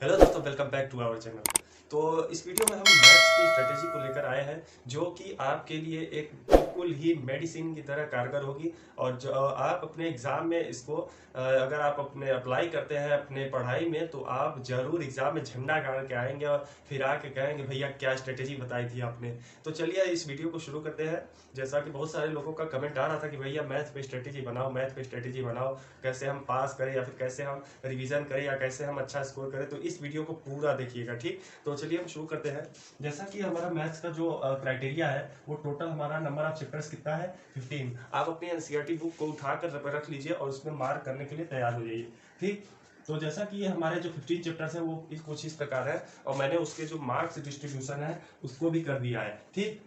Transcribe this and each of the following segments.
Hello दोस्तों, welcome back to our channel. तो इस वीडियो में हम मैथ्स की स्ट्रेटेजी को लेकर आए हैं जो कि आपके लिए एक बिल्कुल ही मेडिसिन की तरह कारगर होगी। और जो आप अपने एग्जाम में इसको अगर आप अपने अप्लाई करते हैं अपने पढ़ाई में तो आप जरूर एग्जाम में झंडा गाड़ के आएंगे और फिर आके कहेंगे भैया क्या स्ट्रेटेजी बताई थी आपने। तो चलिए इस वीडियो को शुरू करते हैं। जैसा कि बहुत सारे लोगों का कमेंट आ रहा था कि भैया मैथ पे स्ट्रेटेजी बनाओ, मैथ पे स्ट्रेटेजी बनाओ, कैसे हम पास करें या फिर कैसे हम रिवीजन करें या कैसे हम अच्छा स्कोर करें। तो इस वीडियो को पूरा देखिएगा, ठीक। तो चलिए हम शुरू करते हैं। जैसा कि हमारा मैथ्स का जो क्राइटेरिया है वो टोटल हमारा नंबर ऑफ चैप्टर्स कितना है 15। आप अपनी एनसीईआरटी बुक को उठाकर रख लीजिए और उसमें मार्क करने के लिए तैयार हो जाइए, ठीक। तो जैसा कि ये हमारे जो 15 चैप्टर्स है वो कुछ इस प्रकार है और मैंने उसके जो मार्क्स डिस्ट्रीब्यूशन है उसको भी कर दिया है, ठीक।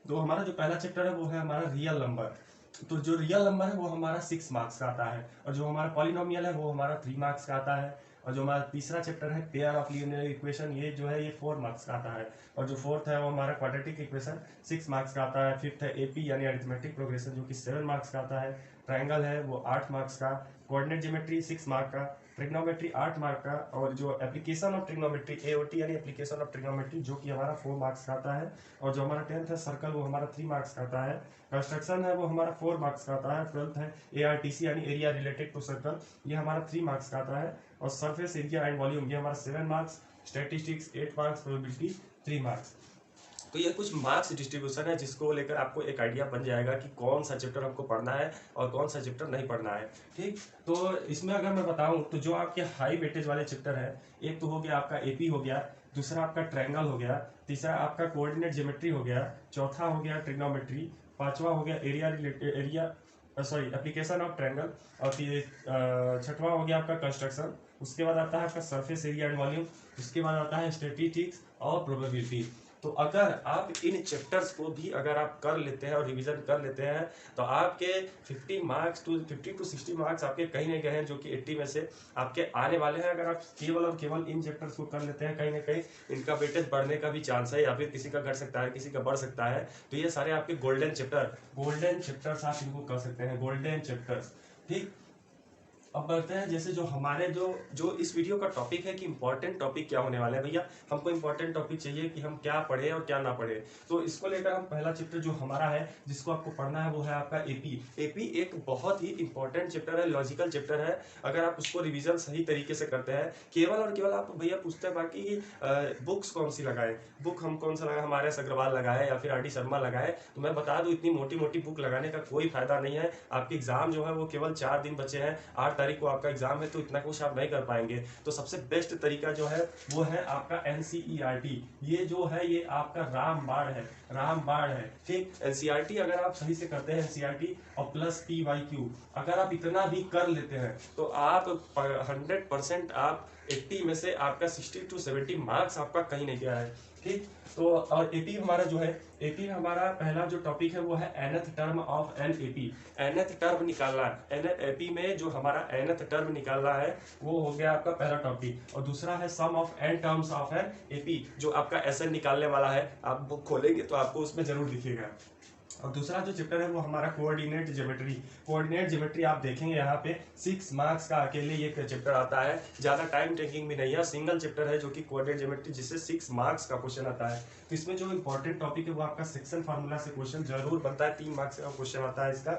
तो हमारा जो पहला चैप्टर है वो है हमारा रियल नंबर। तो जो रियल नंबर है वो हमारा 6 मार्क्स का आता है और जो हमारा पॉलिनोमियल है वो हमारा 3 मार्क्स का आता है। और जो हमारा तीसरा चैप्टर है पेयर ऑफ लीनियर इक्वेशन, ये जो है ये 4 मार्क्स का आता है। और जो फोर्थ है वो हमारा क्वाड्रेटिक इक्वेशन 6 मार्क्स का आता है। फिफ्थ है एपी यानी अरिथमेटिक प्रोग्रेशन जो कि 7 मार्क्स का आता है। ट्रायंगल है वो 8 मार्क्स का। कोऑर्डिनेट ज्योमेट्री 6 मार्क का। ट्रिग्नोमेट्री 8 मार्क का। और जो एप्लीकेशन ऑफ ट्रिग्नोमेट्री एओटी यानी एप्लीकेशन ऑफ ट्रिग्नोमेट्री जो कि हमारा 4 मार्क्स का आता है। और जो हमारा 10th है सर्कल वो हमारा 3 मार्क्स का आता है। कंस्ट्रक्शन है वो हमारा 4 मार्क्स का आता है। 12th है एआरटीसी यानी एरिया रिलेटेड टू सर्कल, ये हमारा 3 मार्क्स का आता है। और सरफेस एरिया एंड वॉल्यूम ये हमारा 7 marks. Statistics 8 marks. Probability 3 marks. तो ये कुछ मार्क्स डिस्ट्रीब्यूशन है जिसको लेकर आपको एक आइडिया बन जाएगा कि कौन सा चैप्टर हमको पढ़ना है और कौन सा चैप्टर नहीं पढ़ना है, ठीक। तो इसमें अगर मैं बताऊं तो जो आपके हाई वेटेज वाले चैप्टर है, एक तो हो गया आपका एपी हो गया, दूसरा आपका ट्रायंगल हो गया, तीसरा आपका कोऑर्डिनेट ज्योमेट्री हो गया, चौथा हो गया ट्रिग्नोमेट्री, पांचवा हो गया area sorry application of triangle, और फिर छठवां हो गया आपका कंस्ट्रक्शन। उसके बाद आता है आपका सरफेस एरिया एंड वॉल्यूम। उसके बाद आता है स्टैटिस्टिक्स और प्रोबेबिलिटी। तो अगर आप इन चैप्टर्स को भी अगर आप कर लेते हैं और रिवीजन कर लेते हैं तो आपके 50 टू 60 मार्क्स आपके कहीं ना कहीं जो कि 80 में से आपके आने वाले हैं। अगर आप केवल और केवल इन चैप्टर्स को कर लेते हैं कहीं ना कहीं इनका वेटेज बढ़ने का भी चांस है या फिर किसी का घट सकता है, किसी का बढ़ सकता है। तो ये सारे आपके गोल्डन चैप्टर्स आप इनको कर सकते हैं, गोल्डन चैप्टर्स, ठीक। अब बढ़ते हैं जैसे जो हमारे जो जो इस वीडियो का टॉपिक है कि इंपॉर्टेंट टॉपिक क्या होने वाला है। भैया हमको इंपॉर्टेंट टॉपिक चाहिए कि हम क्या पढ़े और क्या ना पढ़े। तो इसको लेकर हम पहला चैप्टर जो हमारा है जिसको आपको पढ़ना है वो है आपका एपी। एपी एक बहुत ही इंपॉर्टेंट चैप्टर है, लॉजिकल चैप्टर है। अगर आप उसको रिविजन सही तरीके से करते हैं, केवल और केवल आप भैया पूछते हैं बाकी बुक्स कौन सी लगाए, बुक हम कौन सा लगाए, हमारे अग्रवाल लगाए या फिर आर डी शर्मा लगाए। तो मैं बता दूं इतनी मोटी मोटी बुक लगाने का कोई फायदा नहीं है। आपके एग्जाम जो है वो केवल 4 दिन बचे हैं, 8 तारीख को आपका एग्जाम है, तो इतना कुछ आप नहीं कर पाएंगे। तो सबसे बेस्ट तरीका जो है वो है आपका एनसीईआरटी। ये जो है ये आपका रामबाण है, रामबाण है, ठीक। एनसीईआरटी अगर आप सही से करते हैं एनसीईआरटी और प्लस पीवाईक्यू अगर आप इतना भी कर लेते हैं तो आप 100% आप 80 में से आपका 60 टू 70 मार्क्स आपका कहीं नहीं गया है, ठीक। तो और एपी हमारा जो है, एपी हमारा पहला जो टॉपिक है वो है nth term of an AP. nth term निकालना है, एपी में जो हमारा nth टर्म निकालना है वो हो गया आपका पहला टॉपिक। और दूसरा है sum of n terms of an AP जो आपका एसएन निकालने वाला है। आप बुक खोलेंगे तो आपको उसमें जरूर दिखेगा। और दूसरा जो चैप्टर है वो हमारा कोऑर्डिनेट ज्योमेट्री। कोऑर्डिनेट ज्योमेट्री आप देखेंगे यहाँ पे 6 मार्क्स का अकेले ये चैप्टर आता है, ज्यादा टाइम टेकिंग भी नहीं है, सिंगल चैप्टर है जो कि कोऑर्डिनेट ज्योमेट्री जिससे 6 मार्क्स का क्वेश्चन आता है। तो इसमें जो इंपॉर्टेंट टॉपिक है वो आपका सेक्शन फार्मूला से क्वेश्चन जरूर बनता है, 3 मार्क्स का क्वेश्चन आता है इसका,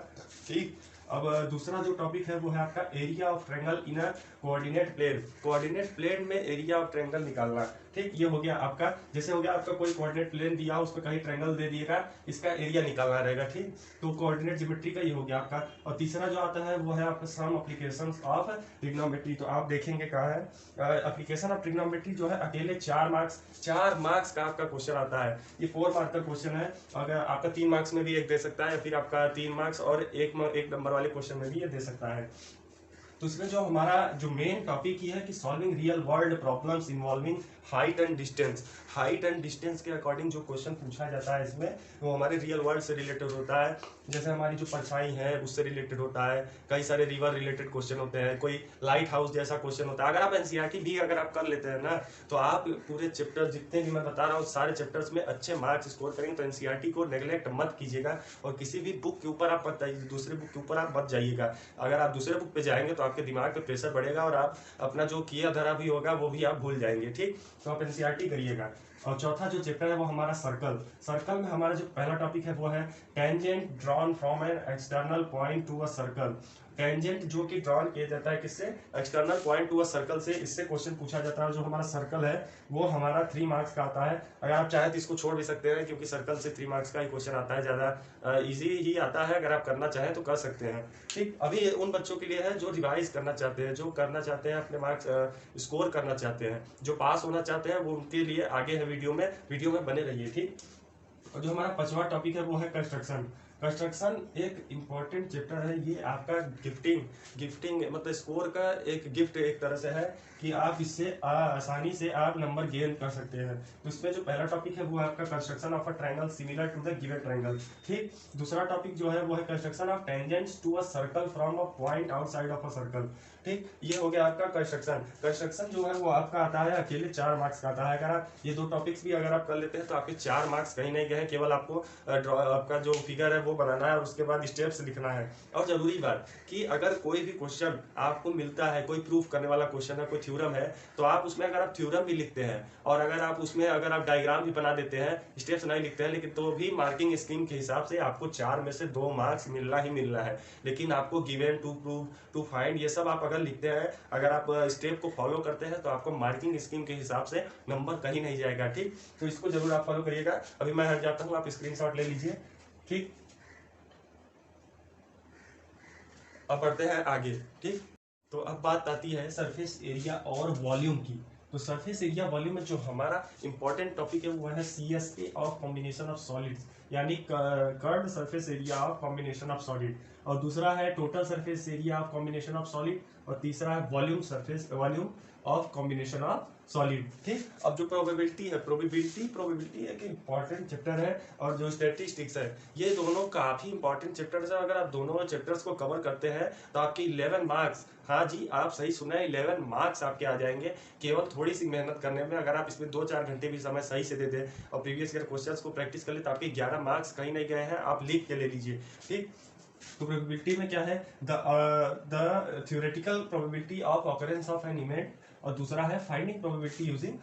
ठीक। अब दूसरा जो टॉपिक है वो है आपका area of triangle in a coordinate plane. Coordinate plane में एरिया ऑफ ट्रायंगल निकालना, ठीक। ये हो गया आपका, जैसे हो गया आपका कोई कोऑर्डिनेट प्लेन दिया उस पर कहीं ट्रायंगल दे दिएगा, इसका एरिया निकालना रहेगा, ठीक। तो कोऑर्डिनेट ज्योमेट्री का ये हो गया आपका। और तीसरा जो आता है वो है आपका सम एप्लीकेशंस ऑफ ट्रिग्नोमेट्री। तो आप देखेंगे कहाँ है एप्लीकेशन ऑफ ट्रिग्नोमेट्री जो है अकेले 4 मार्क्स का आपका क्वेश्चन आता है। ये 4 मार्क का क्वेश्चन है। अगर आपका 3 मार्क्स में भी एक दे सकता है, फिर आपका 3 मार्क्स और एक नंबर वाले क्वेश्चन में भी ये दे सकता है। तो इसमें जो हमारा जो मेन टॉपिक ये है कि solving real world problems involving height and distance. Height and distance के अकॉर्डिंग जो क्वेश्चन पूछा जाता है इसमें वो हमारे रियल वर्ल्ड से रिलेटेड होता है। जैसे हमारी जो परछाई है उससे रिलेटेड होता है, कई सारे रिवर रिलेटेड क्वेश्चन होते हैं, कोई लाइट हाउस जैसा क्वेश्चन होता है। अगर आप एनसीईआरटी भी अगर आप कर लेते हैं ना, तो आप पूरे चैप्टर जितने भी मैं बता रहा हूँ सारे चैप्टर्स में अच्छे मार्क्स स्कोर करेंगे। तो एनसीईआरटी को नेग्लेक्ट मत कीजिएगा, और किसी भी बुक के ऊपर आप दूसरे बुक के ऊपर आप मत जाइएगा। अगर आप दूसरे बुक पे जाएंगे तो आपके दिमाग पे प्रेशर बढ़ेगा, और आप अपना जो किया धरा भी होगा वो भी आप भूल जाएंगे। ठीक, तो आप एनसीईआरटी करिएगा। और चौथा जो चैप्टर है वो हमारा सर्कल। सर्कल में हमारा जो पहला टॉपिक है वो है tangent drawn from an external point to a circle. Tangent जो कि ड्रॉन किया जाता है किससे, external point to a circle से, इससे क्वेश्चन पूछा जाता है। जो हमारा सर्कल है वो हमारा 3 मार्क्स का आता है। अगर आप चाहें तो इसको छोड़ भी सकते हैं, क्योंकि सर्कल से 3 मार्क्स का ही क्वेश्चन आता है, ज़्यादा इजी ही आता है। अगर आप करना चाहें तो कर सकते हैं। ठीक, अभी उन बच्चों के लिए है जो रिवाइज करना चाहते हैं, जो करना चाहते हैं, अपने मार्क्स स्कोर करना चाहते हैं, जो पास होना चाहते हैं, वो उनके लिए आगे है वीडियो में बने रहिए। ठीक, और जो हमारा 5वां टॉपिक है वो है कंस्ट्रक्शन। कंस्ट्रक्शन एक इम्पॉर्टेंट चैप्टर है। ये आपका गिफ्टिंग मतलब स्कोर का एक गिफ्ट एक तरह से है, कि आप इससे आसानी से आप नंबर गेन कर सकते हैं। तो इसमें जो पहला टॉपिक है वो है आपका construction of a triangle similar to the given triangle. ठीक, दूसरा टॉपिक जो है वो है construction of tangents to a circle from a point outside of a circle. ठीक, ये हो गया आपका कंस्ट्रक्शन। कंस्ट्रक्शन जो है वो आपका आता है अकेले 4 मार्क्स का आता है। अगर आप ये 2 टॉपिक्स भी अगर आप कर लेते हैं तो आपके 4 मार्क्स कहीं नहीं गए। केवल आपको आपका जो फिगर है वो बनाना है और उसके बाद स्टेप्स लिखना है। और जरूरी बात कि अगर कोई भी क्वेश्चन आपको मिलता है, कोई प्रूफ करने वाला क्वेश्चन है, कोई थ्योरम है, तो आप उसमें अगर आप थ्योरम भी लिखते हैं और अगर आप उसमें अगर आप डायग्राम भी बना देते हैं, स्टेप्स नहीं लिखते हैं, लेकिन तो भी मार्किंग स्कीम के हिसाब से आपको 4 में से 2 मार्क्स मिलना ही मिलना है। लेकिन आपको given, to prove, to find, ये सब आप अगर लिखते हैं, अगर आप स्टेप को फॉलो करते हैं, तो आपको मार्किंग स्कीम के हिसाब से नंबर कहीं नहीं जाएगा। ठीक, तो इसको जरूर आप फॉलो करिएगा। अभी मैं हट जाता हूँ, आप स्क्रीनशॉट ले लीजिए। ठीक, अब बढ़ते हैं आगे। ठीक, तो अब बात आती है सरफेस एरिया और वॉल्यूम की। तो सरफेस एरिया वॉल्यूम में जो हमारा इंपॉर्टेंट टॉपिक है वो है CSA of combination of solids, यानी curved surface area of combination of solid. और दूसरा है total surface area of combination of solid, और तीसरा है volume of combination of solid. ठीक, अब जो प्रोबेबिलिटी है, प्रोबेबिलिटी एक इंपॉर्टेंट चैप्टर है, और जो स्टैटिस्टिक्स है, ये दोनों काफी इंपॉर्टेंट चैप्टर्स है। अगर आप दोनों चैप्टर्स को कवर करते हैं तो आपके 11 मार्क्स, हाँ जी आप सही सुना है, 11 मार्क्स आपके आ जाएंगे केवल थोड़ी सी मेहनत करने में। अगर आप इसमें 2-4 घंटे भी समय सही से दे दें और प्रीवियस ईयर क्वेश्चंस को प्रैक्टिस कर ले, तो आपके 11 मार्क्स कहीं नहीं गए हैं, आप लिख के ले लीजिए। ठीक, तो प्रोबेबिलिटी में क्या है, the theoretical probability of occurrence of an event, और दूसरा है finding probability using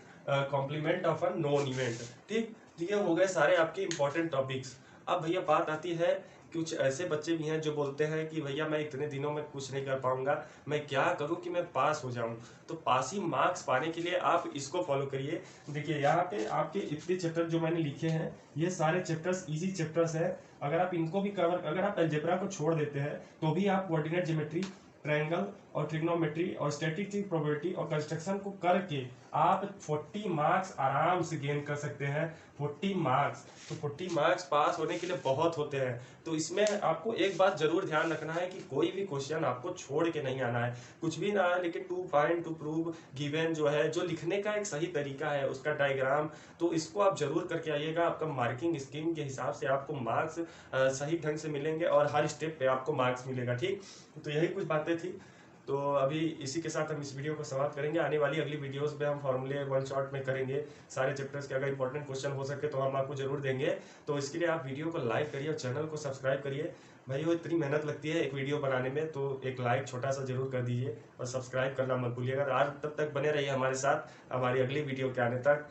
complement of a known event. ठीक, तो ये हो गए सारे आपके इंपॉर्टेंट टॉपिक्स। अब भैया बात आती है, कुछ ऐसे बच्चे भी हैं जो बोलते हैं कि भैया मैं इतने दिनों में कुछ नहीं कर पाऊंगा, मैं क्या करूं कि मैं पास हो जाऊं। तो पासिंग मार्क्स पाने के लिए आप इसको फॉलो करिए। देखिए यहाँ पे आपके इतने चैप्टर जो मैंने लिखे हैं, ये सारे चैप्टर्स इजी चैप्टर्स हैं। अगर आप इनको भी कवर, अगर आप अलजेब्रा को छोड़ देते हैं तो भी आप कोऑर्डिनेट ज्योमेट्री, ट्रायंगल और ट्रिग्नोमेट्री और स्टैटिस्टिक्स प्रोबेबिलिटी और कंस्ट्रक्शन को करके आप 40 मार्क्स आराम से गेन कर सकते हैं। 40 मार्क्स, तो 40 मार्क्स पास होने के लिए बहुत होते हैं। तो इसमें आपको एक बात जरूर ध्यान रखना है कि कोई भी क्वेश्चन आपको छोड़ के नहीं आना है, कुछ भी ना है, लेकिन to find, to prove, given जो है, जो लिखने का एक सही तरीका है, उसका डायग्राम, तो इसको आप जरूर करके आइएगा। आपका मार्किंग स्कीम के हिसाब से आपको मार्क्स सही ढंग से मिलेंगे और हर स्टेप पे आपको मार्क्स मिलेगा। ठीक, तो यही कुछ बातें थी। तो अभी इसी के साथ हम इस वीडियो को समाप्त करेंगे। आने वाली अगली वीडियोस में हम फॉर्मूले 1 शॉट में करेंगे सारे चैप्टर्स के। अगर इंपॉर्टेंट क्वेश्चन हो सके तो हम आपको जरूर देंगे। तो इसके लिए आप वीडियो को लाइक करिए और चैनल को सब्सक्राइब करिए। भाई वो इतनी मेहनत लगती है एक वीडियो बनाने में, तो एक लाइक छोटा सा जरूर कर दीजिए और सब्सक्राइब करना मत भूलिएगा। आज तब तक बने रहिए हमारे साथ, हमारी अगली वीडियो के आने तक।